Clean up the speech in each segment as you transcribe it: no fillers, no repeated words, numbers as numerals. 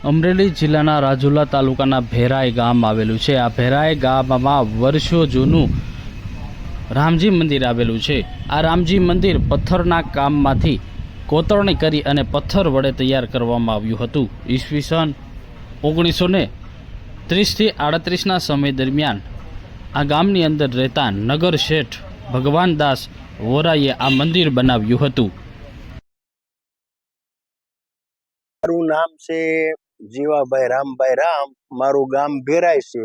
અમરેલી જિલ્લાના રાજુલા તાલુકાના ભેરાઈ ગામ આવેલું છે। આ ભેરાઈ ગામમાં વર્ષો જૂનું રામજી મંદિર આવેલું છે। આ રામજી મંદિર પથ્થરના કામમાંથી કોતરણી કરી અને પથ્થર વડે તૈયાર કરવામાં આવ્યું હતું। ઈસવીસન 1930 થી 38ના સમય દરમિયાન આ ગામની અંદર રહેતા નગર શેઠ ભગવાનદાસ વોરાએ આ મંદિર બનાવ્યું હતું। મારું નામ છે જીવાભાઈ રામભાઈ રામ, મારું ગામ ભેરાઈ છે।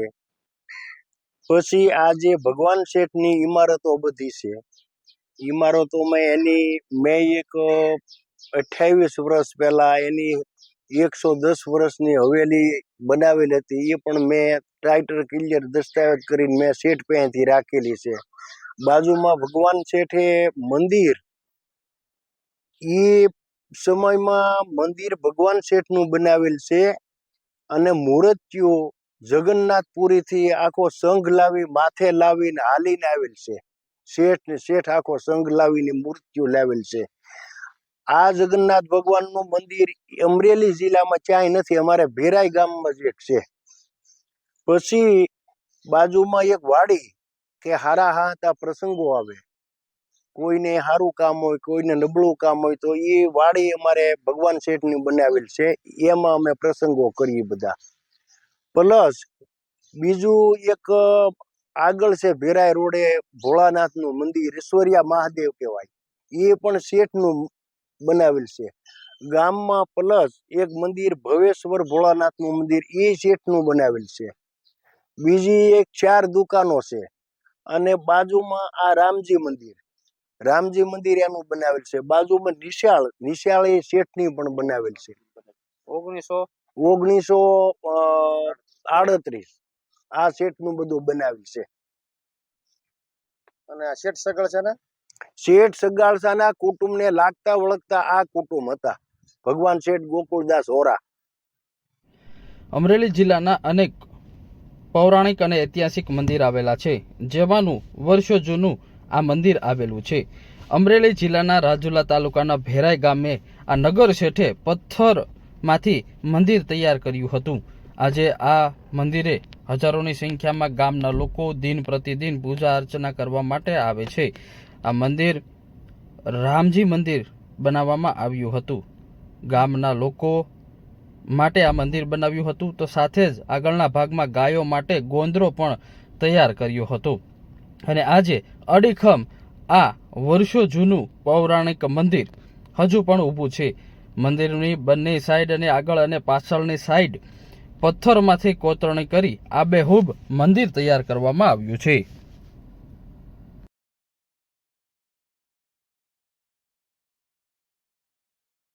પછી આ જે ભગવાન શેઠની ઇમારતો બધી છે, ઇમારતોમાં એની મેં એક 28 વર્ષ પહેલા એની 110 વર્ષની હવેલી બનાવેલી હતી। એ પણ મેં ટાઇટલ ક્લિયર દસ્તાવેજ કરીને મેં શેઠ પાસેથી રાખેલી છે। બાજુમાં ભગવાન શેઠે મંદિર, એ સમયમાં મંદિર ભગવાન શેઠનું બનાવેલ છે અને મૂર્તિઓ જગન્નાથપુરીથી આખો સંઘ લાવી માથે લાવીને હાલીને આવેલ છે। શેઠ આખો સંઘ લાવીને મૂર્તિઓ લાવેલ છે। આ જગન્નાથ ભગવાનનું મંદિર અમરેલી જિલ્લામાં ક્યાંય નથી, અમારે ભેરાઈ ગામમાં જ એક છે। પછી બાજુમાં એક વાડી કે હારા હાતા પ્રસંગો આવે, કોઈને સારું કામ હોય, કોઈને નબળું કામ હોય, તો એ વાડી અમારે ભગવાન શેઠની બનાવેલ છે। એમાં અમે પ્રસંગો કરીએ બધા। પ્લસ બીજું એક આગળ છે ભેરાઈ રોડે ભોળાનાથનું મંદિર, ઈશ્વરિયા મહાદેવ કહેવાય, એ પણ શેઠનું બનાવેલ છે ગામમાં। પ્લસ એક મંદિર ભવેશ્વર ભોળાનાથનું મંદિર, એ શેઠનું બનાવેલ છે। બીજી એક 4 દુકાનો છે અને બાજુમાં આ રામજી મંદિર એનું બનાવેલ છે। બાજુમાં નિશાળ એ શેઠની પણ બનાવેલ છે। 1938 આ શેઠનું બધું બનાવેલ છે। અને આ શેઠ સગાળસાના કુટુંબને લાગતા વળગતા આ કુટુંબ હતા, ભગવાન શેઠ ગોકુળદાસ વોરા। અમરેલી જિલ્લાના અનેક પૌરાણિક અને ઐતિહાસિક મંદિર આવેલા છે, જેમાંનું વર્ષો જૂનું આ મંદિર આવેલું છે। અમરેલી જિલ્લાના રાજુલા તાલુકાના ભેરાઈ ગામે આ નગર શેઠે પથ્થરમાંથી મંદિર તૈયાર કર્યું હતું। આજે આ મંદિરે હજારોની સંખ્યામાં ગામના લોકો દિન પ્રતિદિન પૂજા અર્ચના કરવા માટે આવે છે। આ મંદિર રામજી મંદિર બનાવવામાં આવ્યું હતું, ગામના લોકો માટે આ મંદિર બનાવ્યું હતું, તો સાથે જ આગળના ભાગમાં ગાયો માટે ગોંદરો પણ તૈયાર કર્યો હતો। અને આજે અડીખમ આ વર્ષો જૂનું પૌરાણિક મંદિર હજુ પણ ઊભું છે। મંદિરની બંને સાઈડ અને આગળ અને પાછળની સાઈડ પથ્થરમાંથી કોતરણી કરી આબેહૂબ મંદિર તૈયાર કરવામાં આવ્યું છે।